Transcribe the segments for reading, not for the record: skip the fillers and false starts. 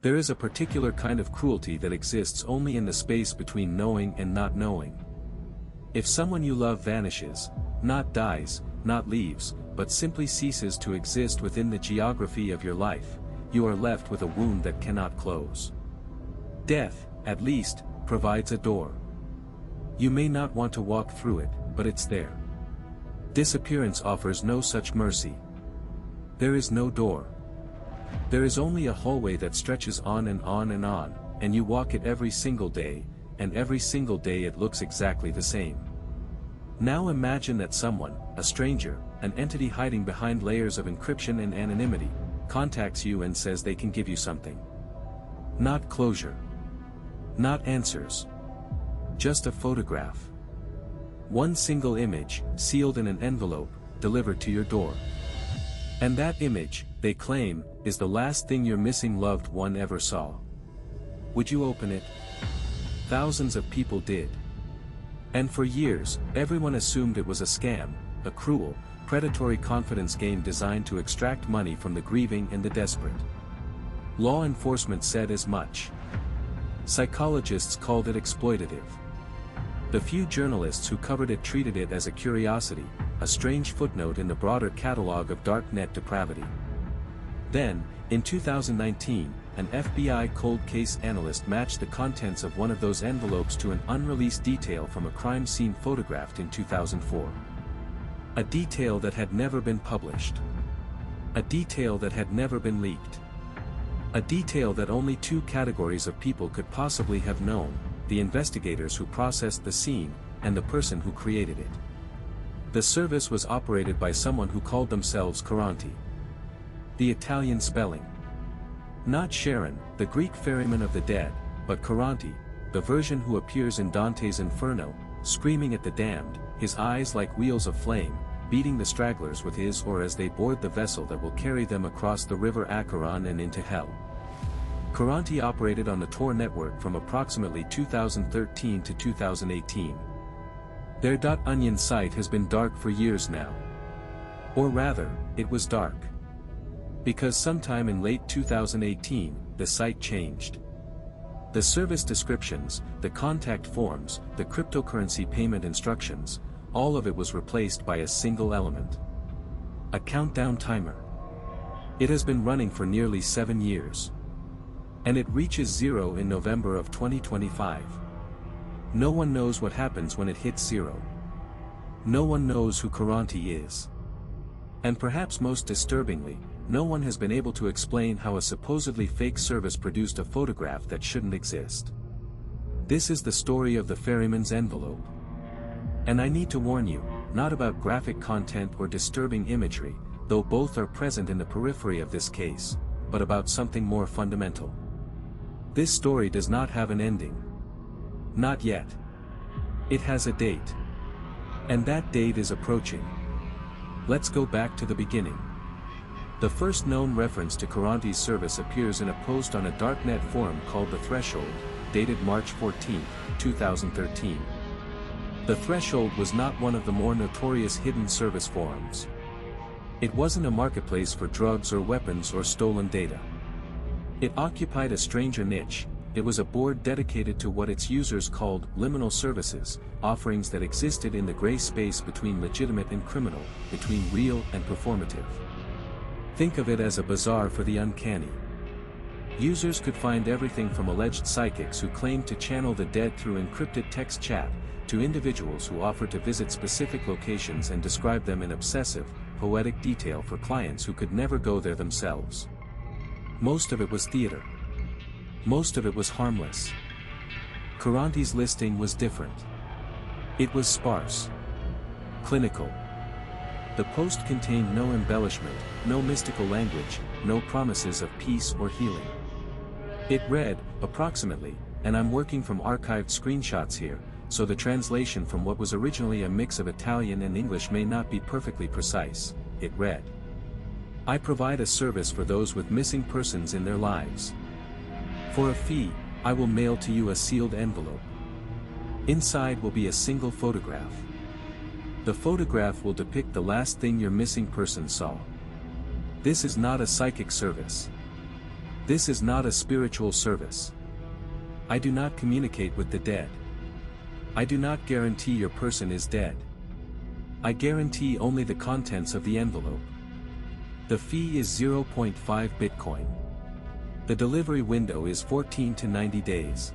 There is a particular kind of cruelty that exists only in the space between knowing and not knowing. If someone you love vanishes, not dies, not leaves, but simply ceases to exist within the geography of your life, you are left with a wound that cannot close. Death, at least, provides a door. You may not want to walk through it, but it's there. Disappearance offers no such mercy. There is no door. There is only a hallway that stretches on and on and on, and you walk it every single day, and every single day it looks exactly the same. Now imagine that someone, a stranger, an entity hiding behind layers of encryption and anonymity, contacts you and says they can give you something. Not closure. Not answers. Just a photograph. One single image, sealed in an envelope, delivered to your door. And that image, they claim, is the last thing your missing loved one ever saw. Would you open it? Thousands of people did. And for years, everyone assumed it was a scam, a cruel, predatory confidence game designed to extract money from the grieving and the desperate. Law enforcement said as much. Psychologists called it exploitative. The few journalists who covered it treated it as a curiosity, a strange footnote in the broader catalog of darknet depravity. Then, in 2019, an FBI cold case analyst matched the contents of one of those envelopes to an unreleased detail from a crime scene photographed in 2004. A detail that had never been published. A detail that had never been leaked. A detail that only two categories of people could possibly have known: the investigators who processed the scene, and the person who created it. The service was operated by someone who called themselves Caronte. The Italian spelling. Not Sharon, the Greek ferryman of the dead, but Caronte, the version who appears in Dante's Inferno, screaming at the damned, his eyes like wheels of flame, beating the stragglers with his oar as they board the vessel that will carry them across the river Acheron and into hell. Caronte operated on the Tor network from approximately 2013 to 2018. Their .onion site has been dark for years now. Or rather, it was dark. Because sometime in late 2018, the site changed. The service descriptions, the contact forms, the cryptocurrency payment instructions, all of it was replaced by a single element. A countdown timer. It has been running for nearly 7 years. And it reaches zero in November of 2025. No one knows what happens when it hits zero. No one knows who Caronte is. And perhaps most disturbingly, no one has been able to explain how a supposedly fake service produced a photograph that shouldn't exist. This is the story of the ferryman's envelope. And I need to warn you, not about graphic content or disturbing imagery, though both are present in the periphery of this case, but about something more fundamental. This story does not have an ending. Not yet. It has a date. And that date is approaching. Let's go back to the beginning. The first known reference to Caronte's service appears in a post on a darknet forum called The Threshold, dated March 14, 2013. The Threshold was not one of the more notorious hidden service forums. It wasn't a marketplace for drugs or weapons or stolen data. It occupied a stranger niche. It was a board dedicated to what its users called liminal services, offerings that existed in the gray space between legitimate and criminal, between real and performative. Think of it as a bazaar for the uncanny. Users could find everything from alleged psychics who claimed to channel the dead through encrypted text chat, to individuals who offered to visit specific locations and describe them in obsessive, poetic detail for clients who could never go there themselves. Most of it was theater. Most of it was harmless. Caronte's listing was different. It was sparse. Clinical. The post contained no embellishment, no mystical language, no promises of peace or healing. It read, approximately, and I'm working from archived screenshots here, so the translation from what was originally a mix of Italian and English may not be perfectly precise. It read: I provide a service for those with missing persons in their lives. For a fee, I will mail to you a sealed envelope. Inside will be a single photograph. The photograph will depict the last thing your missing person saw. This is not a psychic service. This is not a spiritual service. I do not communicate with the dead. I do not guarantee your person is dead. I guarantee only the contents of the envelope. The fee is 0.5 Bitcoin. The delivery window is 14 to 90 days.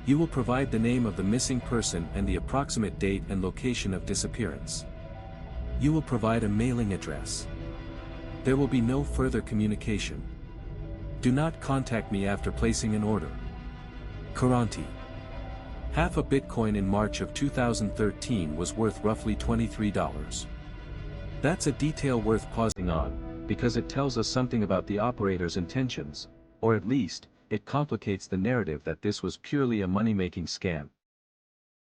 You will provide the name of the missing person and the approximate date and location of disappearance. You will provide a mailing address. There will be no further communication. Do not contact me after placing an order. Caronte. Half a Bitcoin in March of 2013 was worth roughly $23. That's a detail worth pausing on, because it tells us something about the operator's intentions, or at least, it complicates the narrative that this was purely a money-making scam.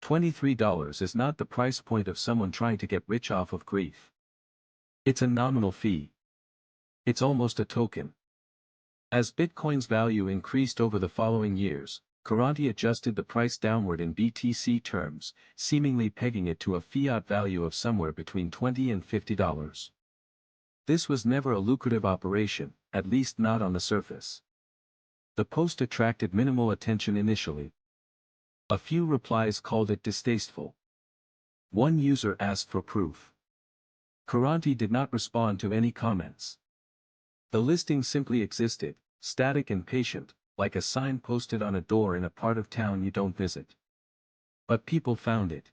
$23 is not the price point of someone trying to get rich off of grief. It's a nominal fee. It's almost a token. As Bitcoin's value increased over the following years, Caronte adjusted the price downward in BTC terms, seemingly pegging it to a fiat value of somewhere between $20 and $50. This was never a lucrative operation, at least not on the surface. The post attracted minimal attention initially. A few replies called it distasteful. One user asked for proof. Caronte did not respond to any comments. The listing simply existed, static and patient, like a sign posted on a door in a part of town you don't visit. But people found it.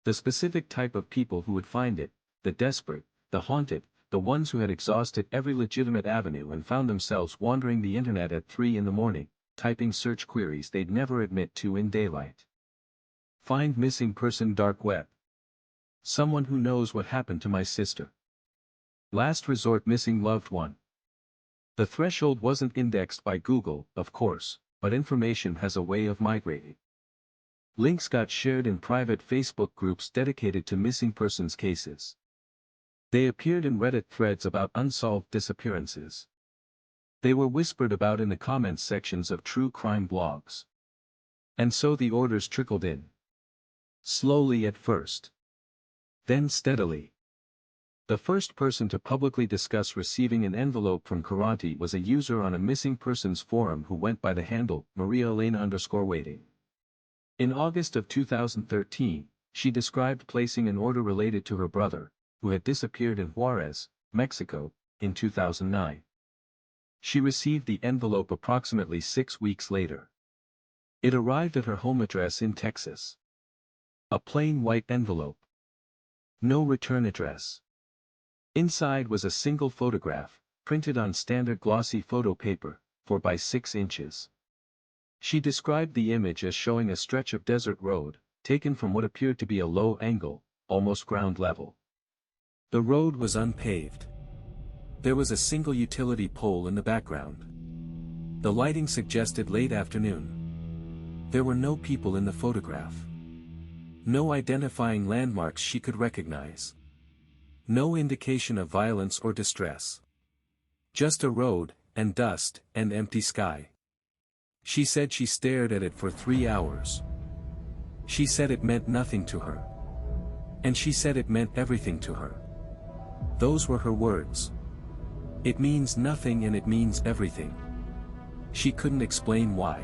The specific type of people who would find it, the desperate, the haunted, the ones who had exhausted every legitimate avenue and found themselves wandering the internet at 3 in the morning, typing search queries they'd never admit to in daylight. Find missing person dark web. Someone who knows what happened to my sister. Last resort missing loved one. The threshold wasn't indexed by Google, of course, but information has a way of migrating. Links got shared in private Facebook groups dedicated to missing persons cases. They appeared in Reddit threads about unsolved disappearances. They were whispered about in the comments sections of true crime blogs. And so the orders trickled in. Slowly at first. Then steadily. The first person to publicly discuss receiving an envelope from Caronte was a user on a missing persons forum who went by the handle @MariaElena_waiting. In August of 2013, she described placing an order related to her brother, who had disappeared in Juarez, Mexico, in 2009. She received the envelope approximately 6 weeks later. It arrived at her home address in Texas. A plain white envelope. No return address. Inside was a single photograph, printed on standard glossy photo paper, 4 by 6 inches. She described the image as showing a stretch of desert road, taken from what appeared to be a low angle, almost ground level. The road was unpaved. There was a single utility pole in the background. The lighting suggested late afternoon. There were no people in the photograph. No identifying landmarks she could recognize. No indication of violence or distress. Just a road, and dust, and empty sky. She said she stared at it for 3 hours. She said it meant nothing to her. And she said it meant everything to her. Those were her words. It means nothing and it means everything. She couldn't explain why.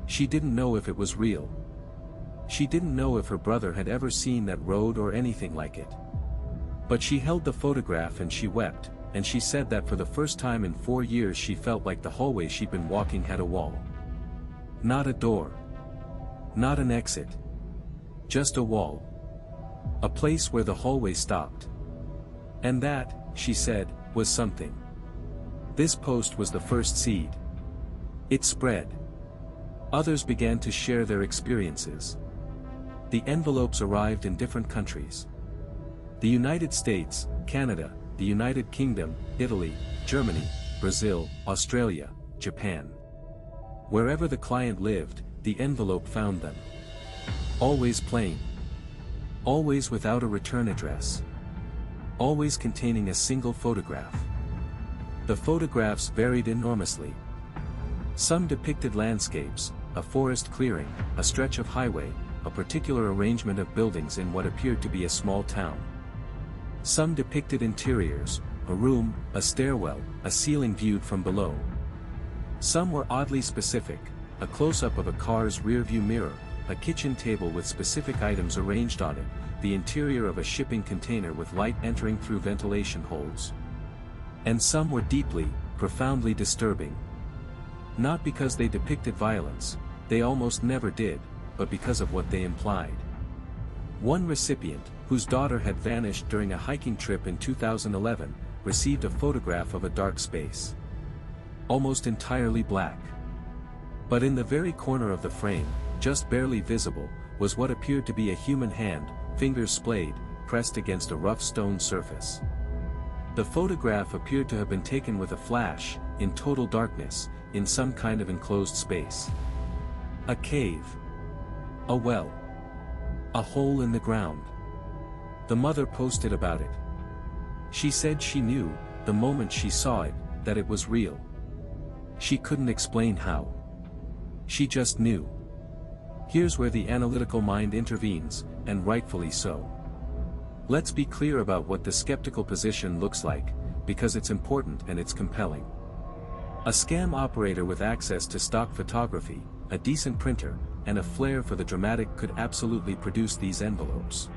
She didn't know if it was real. She didn't know if her brother had ever seen that road or anything like it. But she held the photograph and she wept, and she said that for the first time in 4 years she felt like the hallway she'd been walking had a wall. Not a door. Not an exit. Just a wall. A place where the hallway stopped. And that, she said, was something. This post was the first seed. It spread. Others began to share their experiences. The envelopes arrived in different countries. The United States, Canada, the United Kingdom, Italy, Germany, Brazil, Australia, Japan. Wherever the client lived, the envelope found them. Always plain. Always without a return address. Always containing a single photograph. The photographs varied enormously. Some depicted landscapes, a forest clearing, a stretch of highway, a particular arrangement of buildings in what appeared to be a small town. Some depicted interiors, a room, a stairwell, a ceiling viewed from below, Some were oddly specific: a close-up of a car's rearview mirror, a kitchen table with specific items arranged on it, the interior of a shipping container with light entering through ventilation holes. And some were deeply, profoundly disturbing. Not because they depicted violence, they almost never did, but because of what they implied. One recipient, whose daughter had vanished during a hiking trip in 2011, received a photograph of a dark space. Almost entirely black. But in the very corner of the frame, just barely visible, was what appeared to be a human hand, fingers splayed, pressed against a rough stone surface. The photograph appeared to have been taken with a flash, in total darkness, in some kind of enclosed space. A cave. A well. A hole in the ground. The mother posted about it. She said she knew, the moment she saw it, that it was real. She couldn't explain how. She just knew. Here's where the analytical mind intervenes, and rightfully so. Let's be clear about what the skeptical position looks like, because it's important and it's compelling. A scam operator with access to stock photography, a decent printer, and a flair for the dramatic could absolutely produce these envelopes.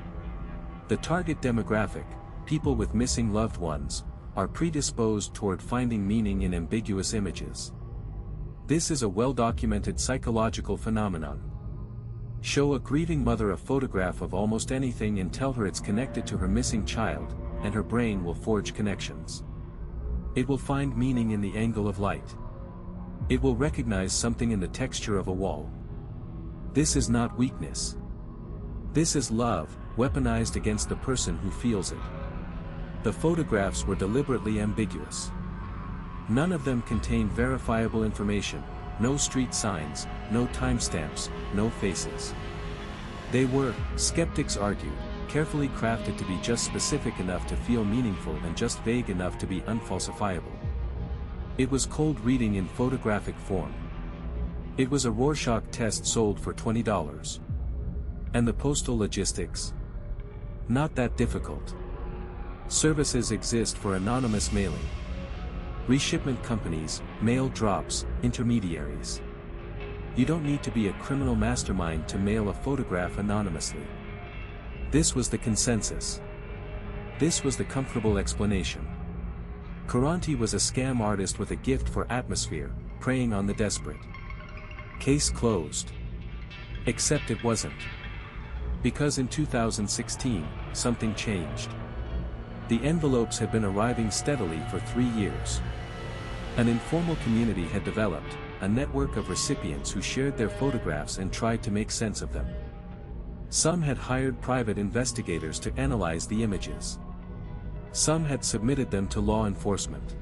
The target demographic, people with missing loved ones, are predisposed toward finding meaning in ambiguous images. This is a well-documented psychological phenomenon. Show a grieving mother a photograph of almost anything and tell her it's connected to her missing child, and her brain will forge connections. It will find meaning in the angle of light. It will recognize something in the texture of a wall. This is not weakness. This is love, weaponized against the person who feels it. The photographs were deliberately ambiguous. None of them contained verifiable information, no street signs, no timestamps, no faces. They were, skeptics argued, carefully crafted to be just specific enough to feel meaningful and just vague enough to be unfalsifiable. It was cold reading in photographic form. It was a Rorschach test sold for $20. And the postal logistics? Not that difficult. Services exist for anonymous mailing. Reshipment companies, mail drops, intermediaries. You don't need to be a criminal mastermind to mail a photograph anonymously. This was the consensus. This was the comfortable explanation. Caronte was a scam artist with a gift for atmosphere, preying on the desperate. Case closed. Except it wasn't. Because in 2016, something changed. The envelopes had been arriving steadily for 3 years. An informal community had developed, a network of recipients who shared their photographs and tried to make sense of them. Some had hired private investigators to analyze the images. Some had submitted them to law enforcement.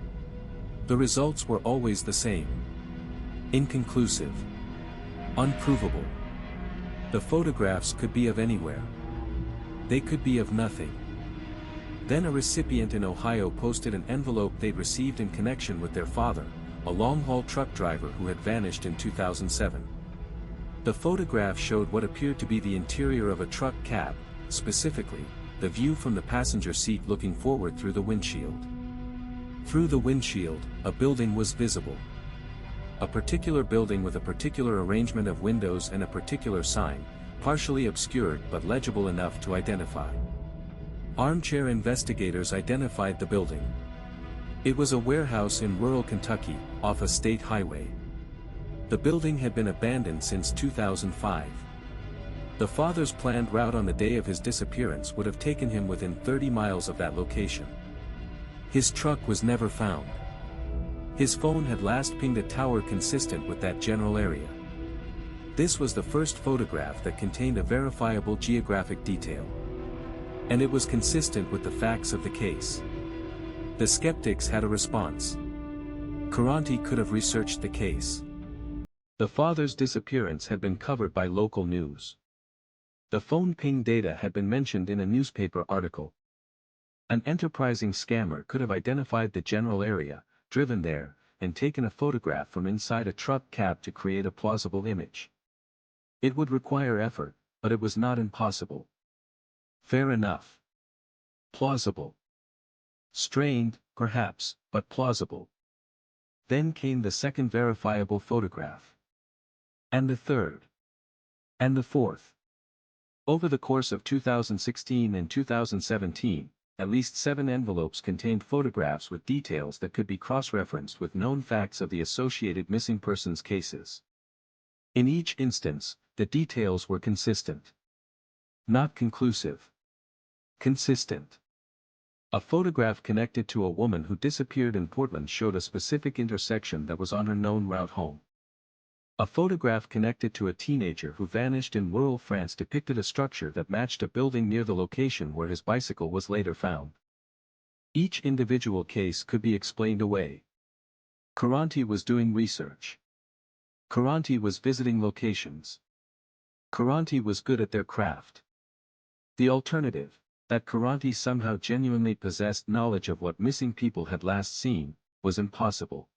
The results were always the same. Inconclusive. Unprovable. The photographs could be of anywhere. They could be of nothing. Then a recipient in Ohio posted an envelope they'd received in connection with their father, a long-haul truck driver who had vanished in 2007. The photograph showed what appeared to be the interior of a truck cab, specifically, the view from the passenger seat looking forward through the windshield. Through the windshield, a building was visible. A particular building with a particular arrangement of windows and a particular sign, partially obscured but legible enough to identify. Armchair investigators identified the building. It was a warehouse in rural Kentucky, off a state highway. The building had been abandoned since 2005. The father's planned route on the day of his disappearance would have taken him within 30 miles of that location. His truck was never found. His phone had last pinged a tower consistent with that general area. This was the first photograph that contained a verifiable geographic detail. And it was consistent with the facts of the case. The skeptics had a response. Caronte could have researched the case. The father's disappearance had been covered by local news. The phone ping data had been mentioned in a newspaper article. An enterprising scammer could have identified the general area, driven there, and taken a photograph from inside a truck cab to create a plausible image. It would require effort, but it was not impossible. Fair enough. Plausible. Strained, perhaps, but plausible. Then came the second verifiable photograph. And the third. And the fourth. Over the course of 2016 and 2017, at least 7 envelopes contained photographs with details that could be cross-referenced with known facts of the associated missing persons cases. In each instance, the details were consistent. Not conclusive. Consistent. A photograph connected to a woman who disappeared in Portland showed a specific intersection that was on her known route home. A photograph connected to a teenager who vanished in rural France depicted a structure that matched a building near the location where his bicycle was later found. Each individual case could be explained away. Caronte was doing research. Caronte was visiting locations. Caronte was good at their craft. The alternative, that Caronte somehow genuinely possessed knowledge of what missing people had last seen, was impossible.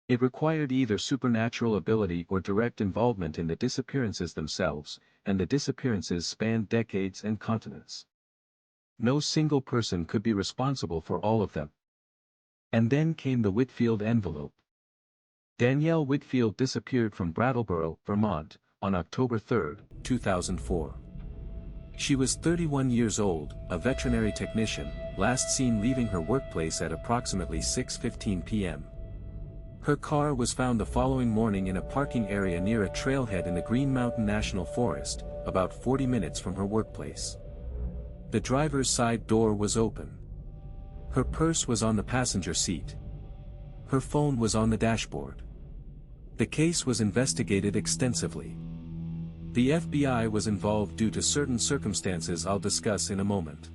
It required either supernatural ability or direct involvement in the disappearances themselves, and the disappearances spanned decades and continents. No single person could be responsible for all of them. And then came the Whitfield envelope. Danielle Whitfield disappeared from Brattleboro, Vermont, on October 3, 2004. She was 31 years old, a veterinary technician, last seen leaving her workplace at approximately 6:15 p.m. Her car was found the following morning in a parking area near a trailhead in the Green Mountain National Forest, about 40 minutes from her workplace. The driver's side door was open. Her purse was on the passenger seat. Her phone was on the dashboard. The case was investigated extensively. The FBI was involved due to certain circumstances I'll discuss in a moment.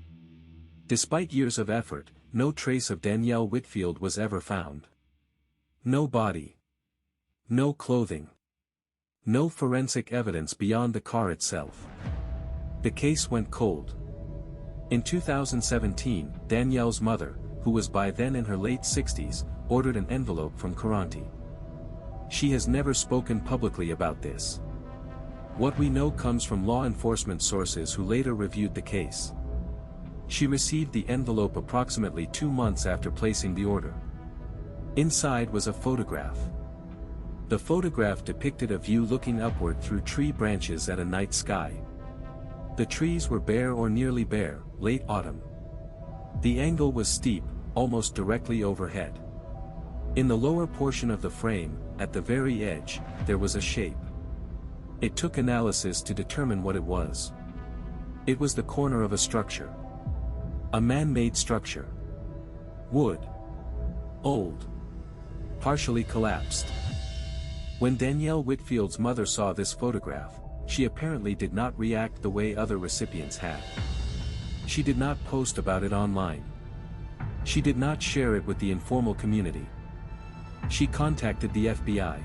Despite years of effort, no trace of Danielle Whitfield was ever found. No body. No clothing. No forensic evidence beyond the car itself. The case went cold. In 2017, Danielle's mother, who was by then in her late 60s, ordered an envelope from Caronte. She has never spoken publicly about this. What we know comes from law enforcement sources who later reviewed the case. She received the envelope approximately 2 months after placing the order. Inside was a photograph. The photograph depicted a view looking upward through tree branches at a night sky. The trees were bare or nearly bare, late autumn. The angle was steep, almost directly overhead. In the lower portion of the frame, at the very edge, there was a shape. It took analysis to determine what it was. It was the corner of a structure. A man-made structure. Wood. Old. Partially collapsed. When Danielle Whitfield's mother saw this photograph, she apparently did not react the way other recipients had. She did not post about it online. She did not share it with the informal community. She contacted the FBI.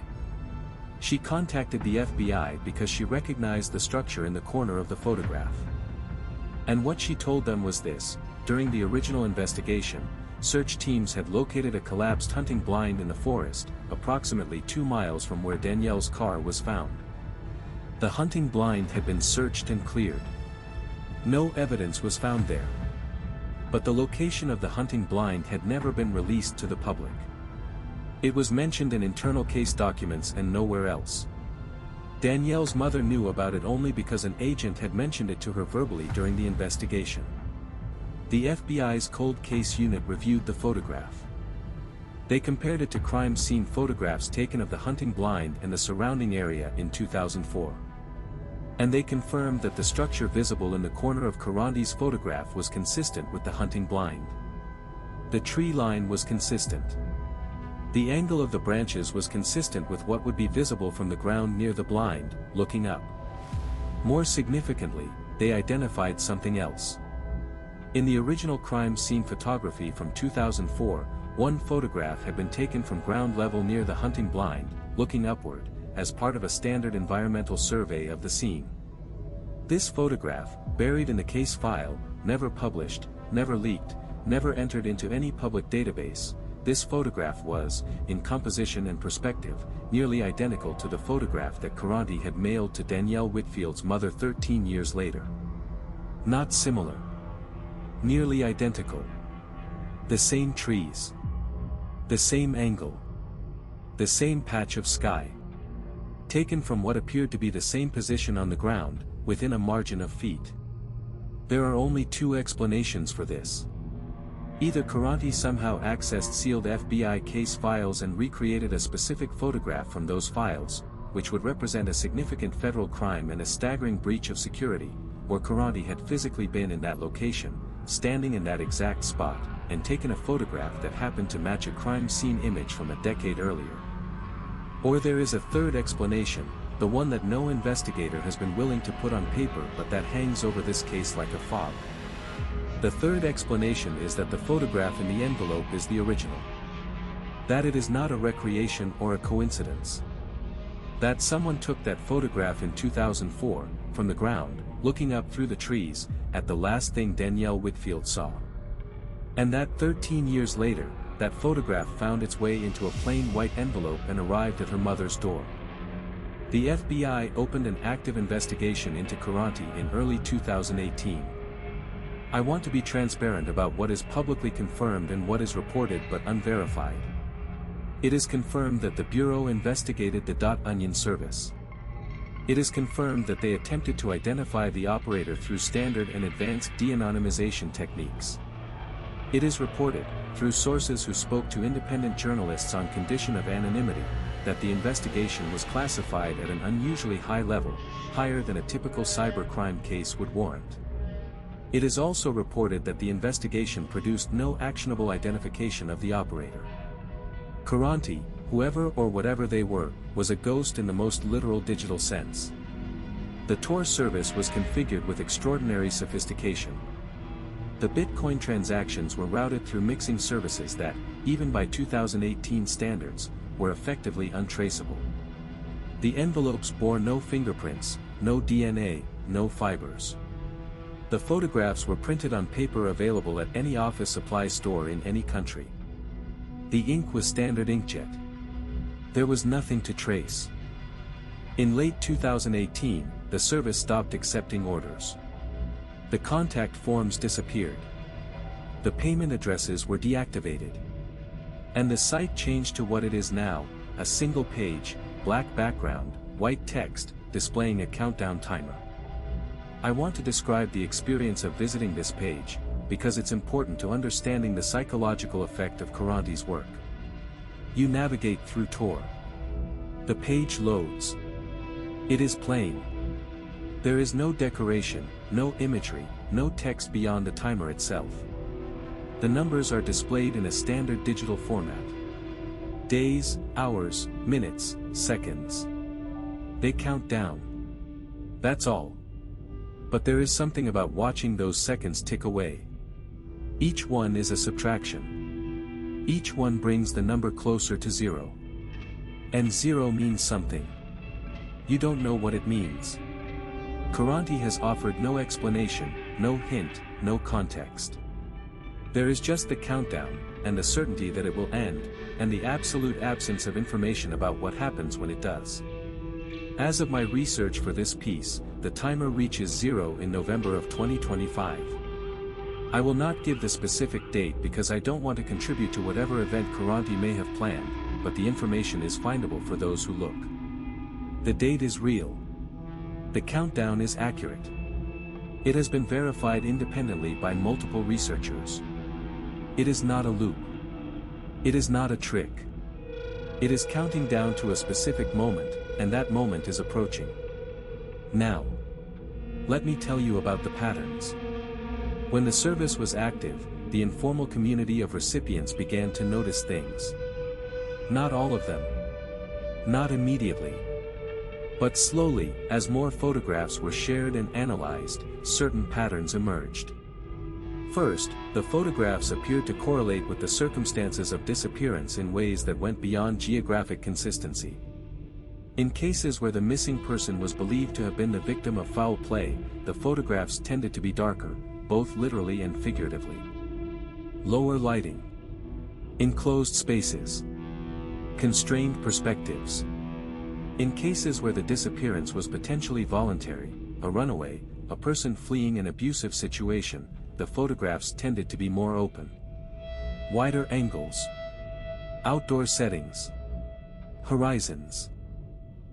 She contacted the FBI because she recognized the structure in the corner of the photograph. And what she told them was this: during the original investigation, search teams had located a collapsed hunting blind in the forest, approximately 2 miles from where Danielle's car was found. The hunting blind had been searched and cleared. No evidence was found there. But the location of the hunting blind had never been released to the public. It was mentioned in internal case documents and nowhere else. Danielle's mother knew about it only because an agent had mentioned it to her verbally during the investigation. The FBI's cold case unit reviewed the photograph. They compared it to crime scene photographs taken of the hunting blind and the surrounding area in 2004. And they confirmed that the structure visible in the corner of Caronte's photograph was consistent with the hunting blind. The tree line was consistent. The angle of the branches was consistent with what would be visible from the ground near the blind, looking up. More significantly, they identified something else. In the original crime scene photography from 2004, one photograph had been taken from ground level near the hunting blind, looking upward, as part of a standard environmental survey of the scene. This photograph, buried in the case file, never published, never leaked, never entered into any public database. This photograph was, in composition and perspective, nearly identical to the photograph that Caronte had mailed to Danielle Whitfield's mother 13 years later. Not similar. Nearly identical. The same trees. The same angle. The same patch of sky. Taken from what appeared to be the same position on the ground, within a margin of feet. There are only two explanations for this. Either Caronte somehow accessed sealed FBI case files and recreated a specific photograph from those files, which would represent a significant federal crime and a staggering breach of security, or Caronte had physically been in that location, standing in that exact spot, and taken a photograph that happened to match a crime scene image from a decade earlier. Or there is a third explanation, the one that no investigator has been willing to put on paper but that hangs over this case like a fog. The third explanation is that the photograph in the envelope is the original. That it is not a recreation or a coincidence. That someone took that photograph in 2004, from the ground, looking up through the trees, at the last thing Danielle Whitfield saw. And that 13 years later, that photograph found its way into a plain white envelope and arrived at her mother's door. The FBI opened an active investigation into Caronte in early 2018. I want to be transparent about what is publicly confirmed and what is reported but unverified. It is confirmed that the Bureau investigated the .onion service. It is confirmed that they attempted to identify the operator through standard and advanced de-anonymization techniques. It is reported, through sources who spoke to independent journalists on condition of anonymity, that the investigation was classified at an unusually high level, higher than a typical cybercrime case would warrant. It is also reported that the investigation produced no actionable identification of the operator. Caronte, whoever or whatever they were, was a ghost in the most literal digital sense. The Tor service was configured with extraordinary sophistication. The Bitcoin transactions were routed through mixing services that, even by 2018 standards, were effectively untraceable. The envelopes bore no fingerprints, no DNA, no fibers. The photographs were printed on paper available at any office supply store in any country. The ink was standard inkjet. There was nothing to trace. In late 2018, the service stopped accepting orders. The contact forms disappeared. The payment addresses were deactivated. And the site changed to what it is now, a single page, black background, white text, displaying a countdown timer. I want to describe the experience of visiting this page, because it's important to understanding the psychological effect of Caronte's work. You navigate through Tor. The page loads. It is plain. There is no decoration, no imagery, no text beyond the timer itself. The numbers are displayed in a standard digital format. Days, hours, minutes, seconds. They count down. That's all. But there is something about watching those seconds tick away. Each one is a subtraction. Each one brings the number closer to zero. And zero means something. You don't know what it means. Caronte has offered no explanation, no hint, no context. There is just the countdown, and the certainty that it will end, and the absolute absence of information about what happens when it does. As of my research for this piece, the timer reaches zero in November of 2025. I will not give the specific date because I don't want to contribute to whatever event Caronte may have planned, but the information is findable for those who look. The date is real. The countdown is accurate. It has been verified independently by multiple researchers. It is not a loop. It is not a trick. It is counting down to a specific moment, and that moment is approaching. Now, let me tell you about the patterns. When the service was active, the informal community of recipients began to notice things. Not all of them. Not immediately. But slowly, as more photographs were shared and analyzed, certain patterns emerged. First, the photographs appeared to correlate with the circumstances of disappearance in ways that went beyond geographic consistency. In cases where the missing person was believed to have been the victim of foul play, the photographs tended to be darker, both literally and figuratively. Lower lighting. Enclosed spaces. Constrained perspectives. In cases where the disappearance was potentially voluntary, a runaway, a person fleeing an abusive situation, the photographs tended to be more open. Wider angles. Outdoor settings. Horizons.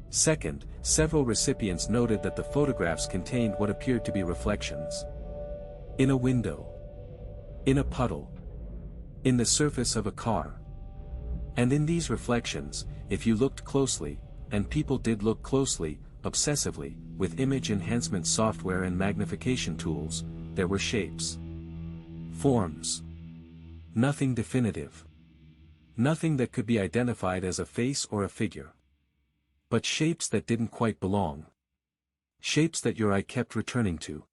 Second, several recipients noted that the photographs contained what appeared to be reflections. In a window. In a puddle. In the surface of a car. And in these reflections, if you looked closely, and people did look closely, obsessively, with image enhancement software and magnification tools, there were shapes. Forms. Nothing definitive. Nothing that could be identified as a face or a figure. But shapes that didn't quite belong. Shapes that your eye kept returning to.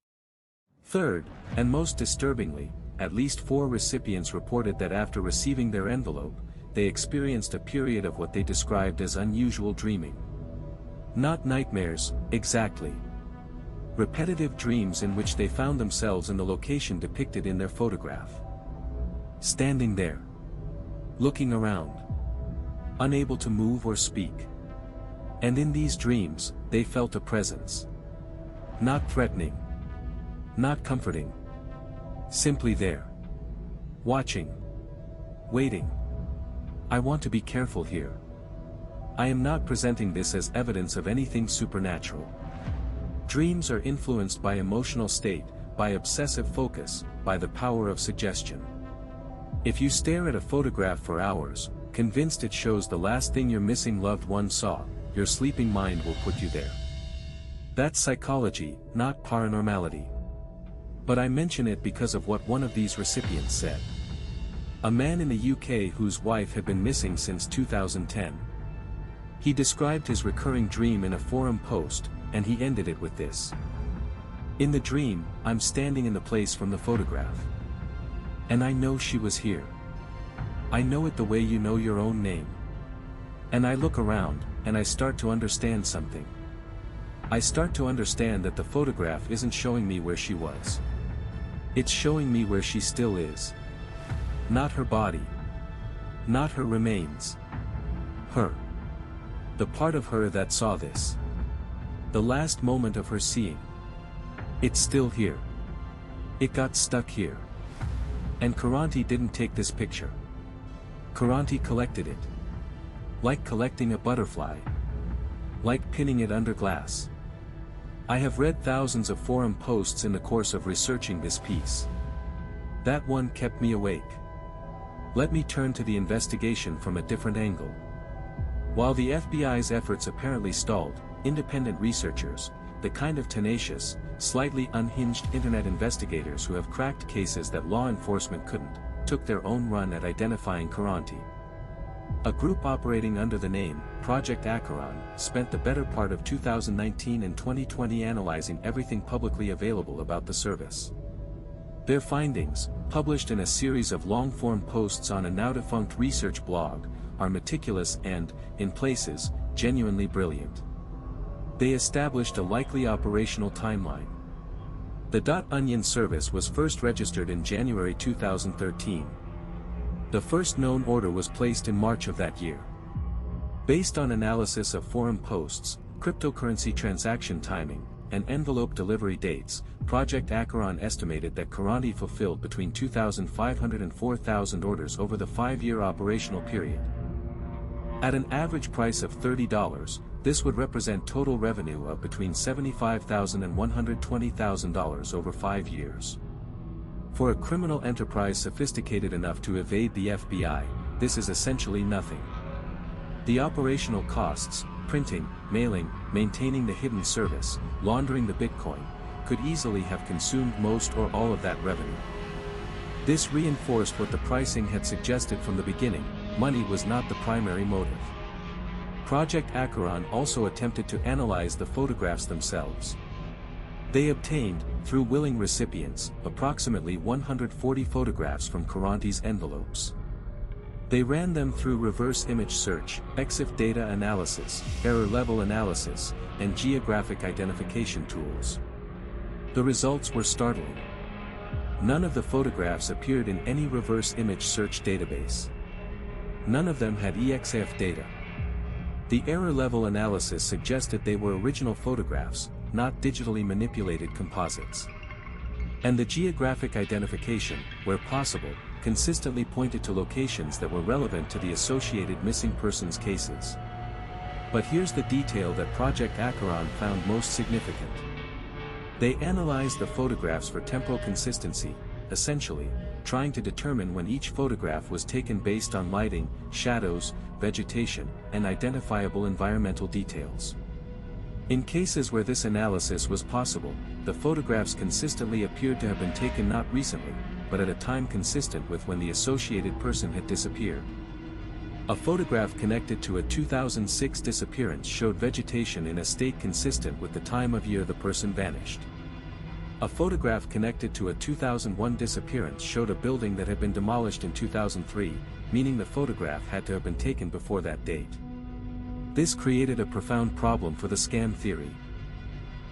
Third, and most disturbingly, at least 4 recipients reported that after receiving their envelope, they experienced a period of what they described as unusual dreaming. Not nightmares, exactly. Repetitive dreams in which they found themselves in the location depicted in their photograph. Standing there. Looking around. Unable to move or speak. And in these dreams, they felt a presence. Not threatening. Not comforting. Simply there. Watching. Waiting. I want to be careful here. I am not presenting this as evidence of anything supernatural. Dreams are influenced by emotional state, by obsessive focus, by the power of suggestion. If you stare at a photograph for hours, convinced it shows the last thing your missing loved one saw, your sleeping mind will put you there. That's psychology, not paranormality. But I mention it because of what one of these recipients said. A man in the UK whose wife had been missing since 2010. He described his recurring dream in a forum post, and he ended it with this. In the dream, I'm standing in the place from the photograph. And I know she was here. I know it the way you know your own name. And I look around, and I start to understand something. I start to understand that the photograph isn't showing me where she was. It's showing me where she still is. Not her body. Not her remains. Her. The part of her that saw this. The last moment of her seeing. It's still here. It got stuck here. And Caronte didn't take this picture. Caronte collected it. Like collecting a butterfly. Like pinning it under glass. I have read thousands of forum posts in the course of researching this piece. That one kept me awake. Let me turn to the investigation from a different angle. While the FBI's efforts apparently stalled, independent researchers, the kind of tenacious, slightly unhinged internet investigators who have cracked cases that law enforcement couldn't, took their own run at identifying Caronte. A group operating under the name Project Acheron spent the better part of 2019 and 2020 analyzing everything publicly available about the service. Their findings, published in a series of long-form posts on a now-defunct research blog, are meticulous and, in places, genuinely brilliant. They established a likely operational timeline. The .onion service was first registered in January 2013. The first known order was placed in March of that year. Based on analysis of forum posts, cryptocurrency transaction timing, and envelope delivery dates, Project Acheron estimated that Caronte fulfilled between 2,500 and 4,000 orders over the 5-year operational period. At an average price of $30, this would represent total revenue of between $75,000 and $120,000 over 5 years. For a criminal enterprise sophisticated enough to evade the FBI, this is essentially nothing. The operational costs, printing, mailing, maintaining the hidden service, laundering the Bitcoin, could easily have consumed most or all of that revenue. This reinforced what the pricing had suggested from the beginning: money was not the primary motive. Project Acheron also attempted to analyze the photographs themselves. They obtained, through willing recipients, approximately 140 photographs from Caronte's envelopes. They ran them through reverse image search, EXIF data analysis, error level analysis, and geographic identification tools. The results were startling. None of the photographs appeared in any reverse image search database. None of them had EXIF data. The error level analysis suggested they were original photographs, not digitally manipulated composites. And the geographic identification, where possible, consistently pointed to locations that were relevant to the associated missing persons cases. But here's the detail that Project Acheron found most significant. They analyzed the photographs for temporal consistency, essentially, trying to determine when each photograph was taken based on lighting, shadows, vegetation, and identifiable environmental details. In cases where this analysis was possible, the photographs consistently appeared to have been taken not recently, but at a time consistent with when the associated person had disappeared. A photograph connected to a 2006 disappearance showed vegetation in a state consistent with the time of year the person vanished. A photograph connected to a 2001 disappearance showed a building that had been demolished in 2003, meaning the photograph had to have been taken before that date. This created a profound problem for the scam theory.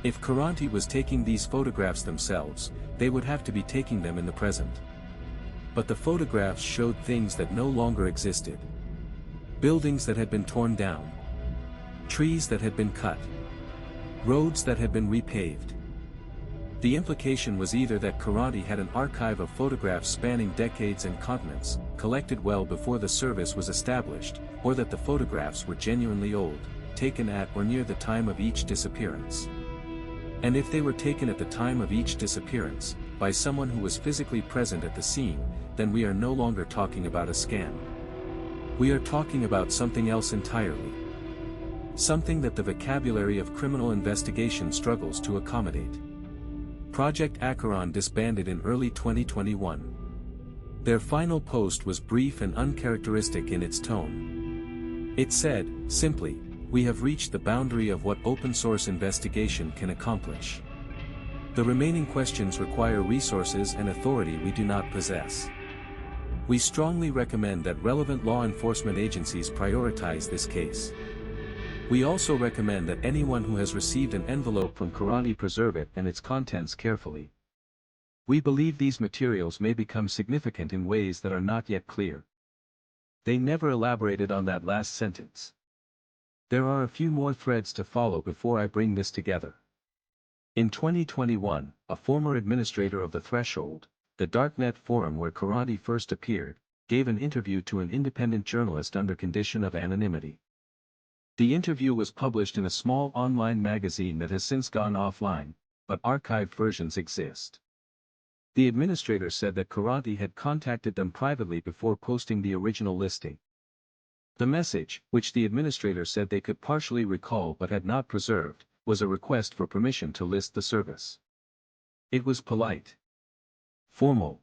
If Caronte was taking these photographs themselves, they would have to be taking them in the present. But the photographs showed things that no longer existed. Buildings that had been torn down. Trees that had been cut. Roads that had been repaved. The implication was either that Caronte had an archive of photographs spanning decades and continents, collected well before the service was established, or that the photographs were genuinely old, taken at or near the time of each disappearance. And if they were taken at the time of each disappearance, by someone who was physically present at the scene, then we are no longer talking about a scam. We are talking about something else entirely. Something that the vocabulary of criminal investigation struggles to accommodate. Project Acheron disbanded in early 2021. Their final post was brief and uncharacteristic in its tone. It said, simply, "We have reached the boundary of what open-source investigation can accomplish. The remaining questions require resources and authority we do not possess. We strongly recommend that relevant law enforcement agencies prioritize this case. We also recommend that anyone who has received an envelope from Caronte preserve it and its contents carefully. We believe these materials may become significant in ways that are not yet clear." They never elaborated on that last sentence. There are a few more threads to follow before I bring this together. In 2021, a former administrator of the Threshold, the darknet forum where Caronte first appeared, gave an interview to an independent journalist under condition of anonymity. The interview was published in a small online magazine that has since gone offline, but archived versions exist. The administrator said that Caronte had contacted them privately before posting the original listing. The message, which the administrator said they could partially recall but had not preserved, was a request for permission to list the service. It was polite. Formal.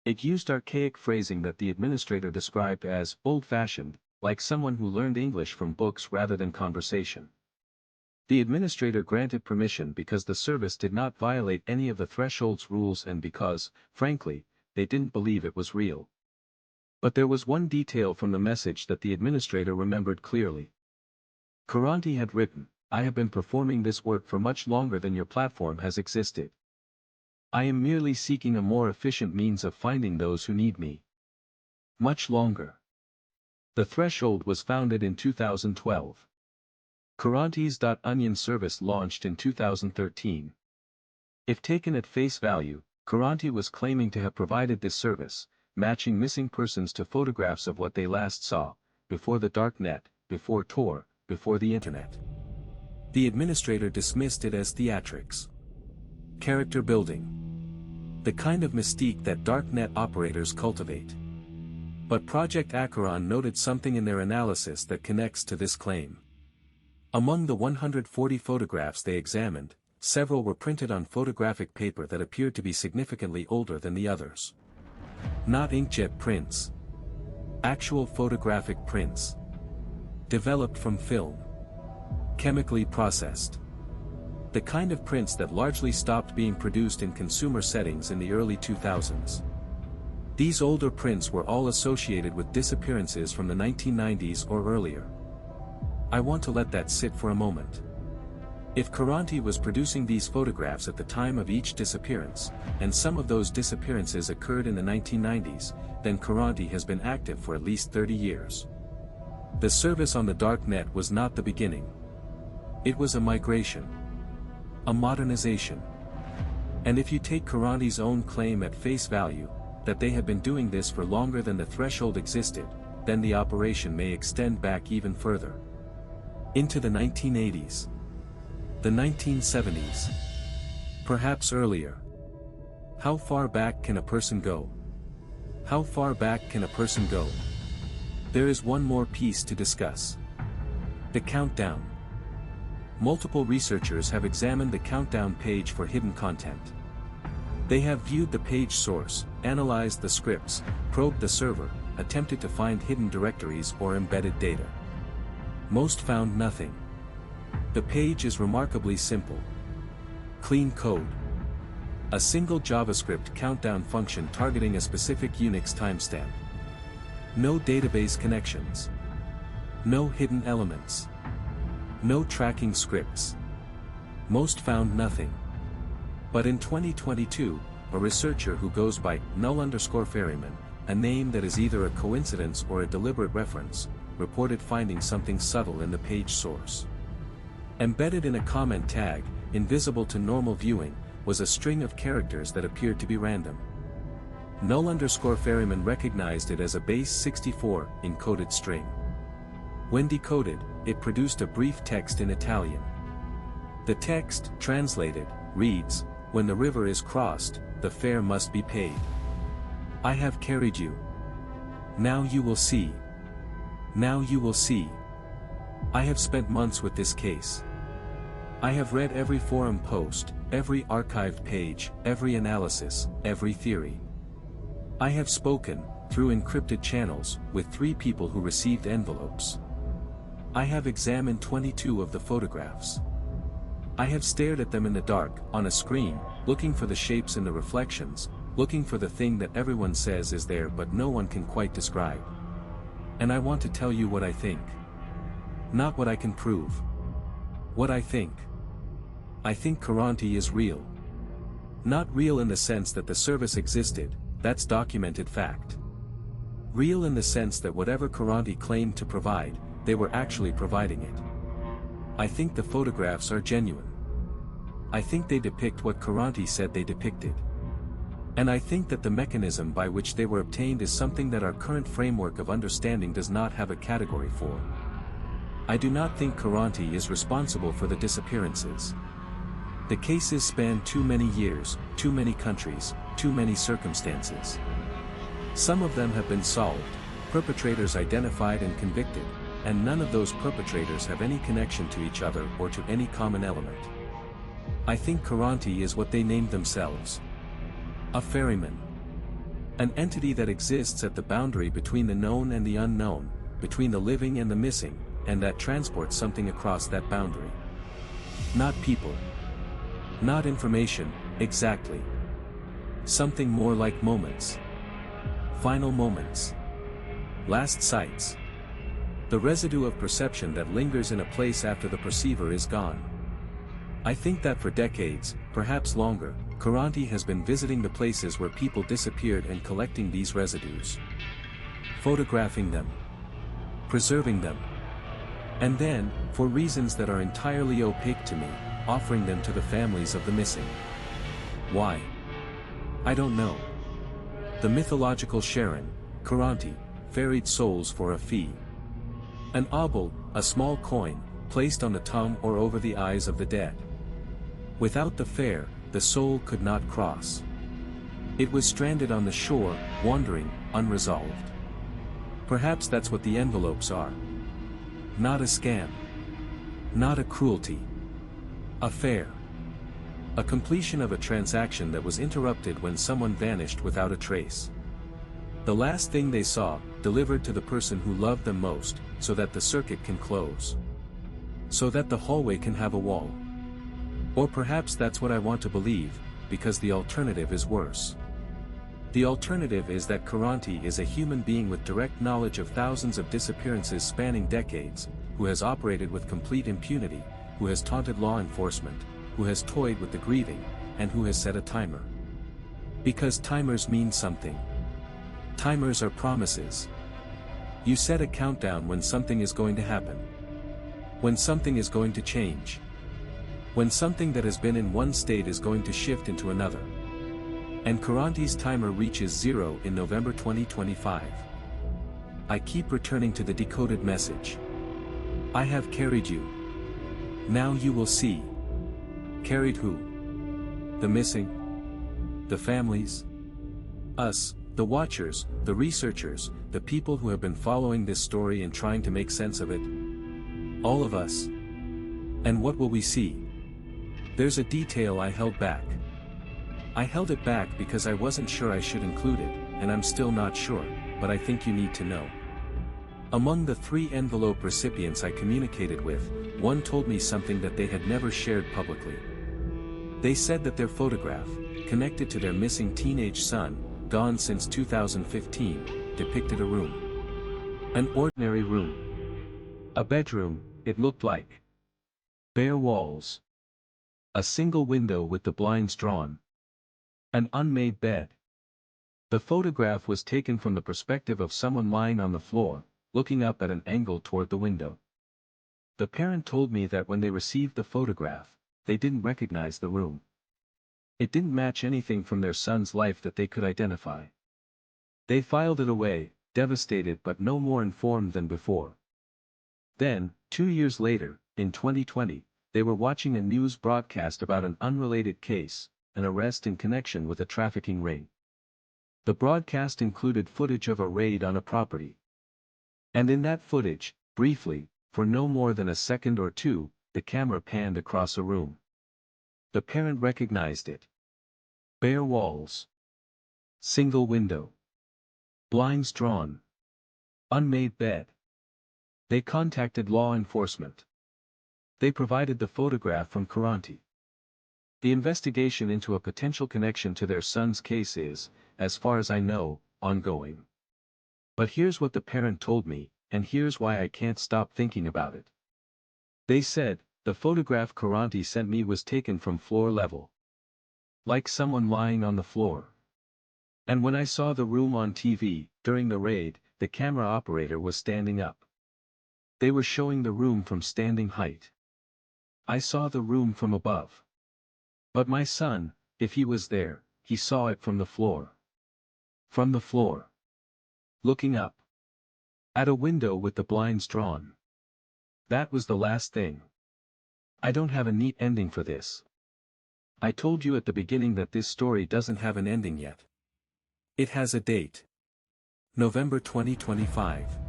It used archaic phrasing that the administrator described as old-fashioned, like someone who learned English from books rather than conversation. The administrator granted permission because the service did not violate any of the Threshold's rules and because, frankly, they didn't believe it was real. But there was one detail from the message that the administrator remembered clearly. Caronte had written, "I have been performing this work for much longer than your platform has existed. I am merely seeking a more efficient means of finding those who need me. Much longer." The Threshold was founded in 2012. Caronte's .onion service launched in 2013. If taken at face value, Caronte was claiming to have provided this service, matching missing persons to photographs of what they last saw, before the darknet, before Tor, before the internet. The administrator dismissed it as theatrics. Character building. The kind of mystique that darknet operators cultivate. But Project Acheron noted something in their analysis that connects to this claim. Among the 140 photographs they examined, several were printed on photographic paper that appeared to be significantly older than the others. Not inkjet prints. Actual photographic prints. Developed from film. Chemically processed. The kind of prints that largely stopped being produced in consumer settings in the early 2000s. These older prints were all associated with disappearances from the 1990s or earlier. I want to let that sit for a moment. If Caronte was producing these photographs at the time of each disappearance, and some of those disappearances occurred in the 1990s, then Caronte has been active for at least 30 years. The service on the darknet was not the beginning. It was a migration. A modernization. And if you take Caronte's own claim at face value, that they had been doing this for longer than the Threshold existed, then the operation may extend back even further. Into the 1980s. The 1970s. Perhaps earlier. How far back can a person go? How far back can a person go? There is one more piece to discuss. The countdown. Multiple researchers have examined the countdown page for hidden content. They have viewed the page source, analyzed the scripts, probed the server, attempted to find hidden directories or embedded data. Most found nothing. The page is remarkably simple. Clean code. A single JavaScript countdown function targeting a specific Unix timestamp. No database connections. No hidden elements. No tracking scripts. Most found nothing. But in 2022, a researcher who goes by null_Ferryman, a name that is either a coincidence or a deliberate reference, reported finding something subtle in the page source. Embedded in a comment tag, invisible to normal viewing, was a string of characters that appeared to be random. Null_Ferryman recognized it as a base 64 encoded string. When decoded, it produced a brief text in Italian. The text, translated, reads, "When the river is crossed, the fare must be paid. I have carried you. Now you will see. Now you will see. I have spent months with this case. I have read every forum post, every archived page, every analysis, every theory. I have spoken, through encrypted channels, with 3 people who received envelopes. I have examined 22 of the photographs. I have stared at them in the dark, on a screen, looking for the shapes in the reflections, looking for the thing that everyone says is there but no one can quite describe. And I want to tell you what I think. Not what I can prove. What I think. I think Caronte is real. Not real in the sense that the service existed, that's documented fact. Real in the sense that whatever Caronte claimed to provide, they were actually providing it. I think the photographs are genuine. I think they depict what Caronte said they depicted. And I think that the mechanism by which they were obtained is something that our current framework of understanding does not have a category for. I do not think Caronte is responsible for the disappearances. The cases span too many years, too many countries, too many circumstances. Some of them have been solved, perpetrators identified and convicted, and none of those perpetrators have any connection to each other or to any common element. I think Caronte is what they named themselves. A ferryman. An entity that exists at the boundary between the known and the unknown, between the living and the missing, and that transports something across that boundary. Not people. Not information, exactly. Something more like moments. Final moments. Last sights. The residue of perception that lingers in a place after the perceiver is gone. I think that for decades, perhaps longer, Caronte has been visiting the places where people disappeared and collecting these residues. Photographing them. Preserving them. And then, for reasons that are entirely opaque to me, offering them to the families of the missing. Why? I don't know. The mythological Sharon, Caronte, ferried souls for a fee. An obol, a small coin, placed on the tongue or over the eyes of the dead. Without the fare, the soul could not cross. It was stranded on the shore, wandering, unresolved. Perhaps that's what the envelopes are. Not a scam. Not a cruelty. A fare. A completion of a transaction that was interrupted when someone vanished without a trace. The last thing they saw, delivered to the person who loved them most, so that the circuit can close. So that the hallway can have a wall. Or perhaps that's what I want to believe, because the alternative is worse. The alternative is that Caronte is a human being with direct knowledge of thousands of disappearances spanning decades, who has operated with complete impunity, who has taunted law enforcement, who has toyed with the grieving, and who has set a timer. Because timers mean something. Timers are promises. You set a countdown when something is going to happen. When something is going to change. When something that has been in one state is going to shift into another. And Caronte's timer reaches 0 in November 2025. I keep returning to the decoded message. I have carried you. Now you will see. Carried who? The missing? The families? Us, the watchers, the researchers, the people who have been following this story and trying to make sense of it. All of us. And what will we see? There's a detail I held back. I held it back because I wasn't sure I should include it, and I'm still not sure, but I think you need to know. Among the 3 envelope recipients I communicated with, one told me something that they had never shared publicly. They said that their photograph, connected to their missing teenage son, gone since 2015, depicted a room. An ordinary room. A bedroom, it looked like. Bare walls. A single window with the blinds drawn. An unmade bed. The photograph was taken from the perspective of someone lying on the floor, looking up at an angle toward the window. The parent told me that when they received the photograph, they didn't recognize the room. It didn't match anything from their son's life that they could identify. They filed it away, devastated but no more informed than before. Then, 2 years later, in 2020, they were watching a news broadcast about an unrelated case, an arrest in connection with a trafficking ring. The broadcast included footage of a raid on a property. And in that footage, briefly, for no more than a second or two, the camera panned across a room. The parent recognized it. Bare walls. Single window. Blinds drawn. Unmade bed. They contacted law enforcement. They provided the photograph from Caronte. The investigation into a potential connection to their son's case is, as far as I know, ongoing. But here's what the parent told me, and here's why I can't stop thinking about it. They said, the photograph Caronte sent me was taken from floor level. Like someone lying on the floor. And when I saw the room on TV, during the raid, the camera operator was standing up. They were showing the room from standing height. I saw the room from above. But my son, if he was there, he saw it from the floor. From the floor. Looking up. At a window with the blinds drawn. That was the last thing. I don't have a neat ending for this. I told you at the beginning that this story doesn't have an ending yet. It has a date. November 2025.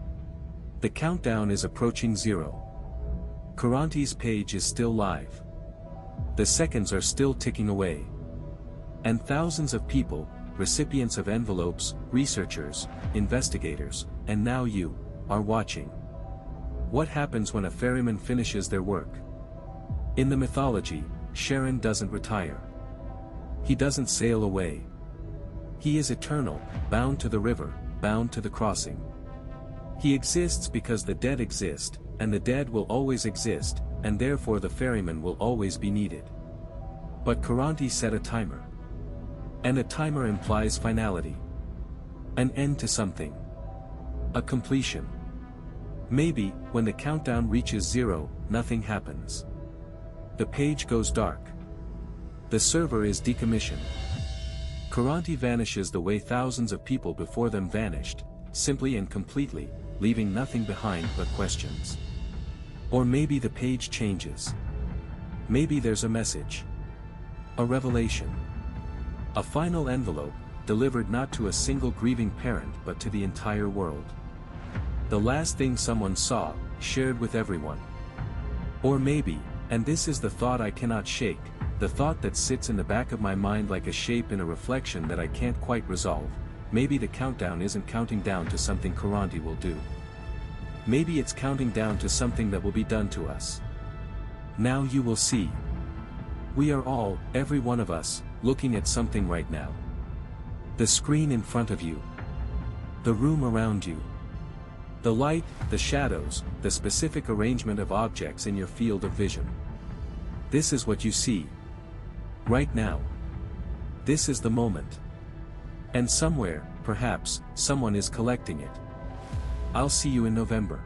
The countdown is approaching 0. Caronte's page is still live. The seconds are still ticking away. And thousands of people, recipients of envelopes, researchers, investigators, and now you, are watching. What happens when a ferryman finishes their work? In the mythology, Charon doesn't retire. He doesn't sail away. He is eternal, bound to the river, bound to the crossing. He exists because the dead exist, and the dead will always exist, and therefore the ferryman will always be needed. But Caronte set a timer. And a timer implies finality. An end to something. A completion. Maybe, when the countdown reaches 0, nothing happens. The page goes dark. The server is decommissioned. Caronte vanishes the way thousands of people before them vanished, simply and completely, leaving nothing behind but questions. Or maybe the page changes. Maybe there's a message. A revelation. A final envelope, delivered not to a single grieving parent but to the entire world. The last thing someone saw, shared with everyone. Or maybe, and this is the thought I cannot shake, the thought that sits in the back of my mind like a shape in a reflection that I can't quite resolve, maybe the countdown isn't counting down to something Caronte will do. Maybe it's counting down to something that will be done to us. Now you will see. We are all, every one of us, looking at something right now. The screen in front of you. The room around you. The light, the shadows, the specific arrangement of objects in your field of vision. This is what you see. Right now. This is the moment. And somewhere, perhaps, someone is collecting it. I'll see you in November.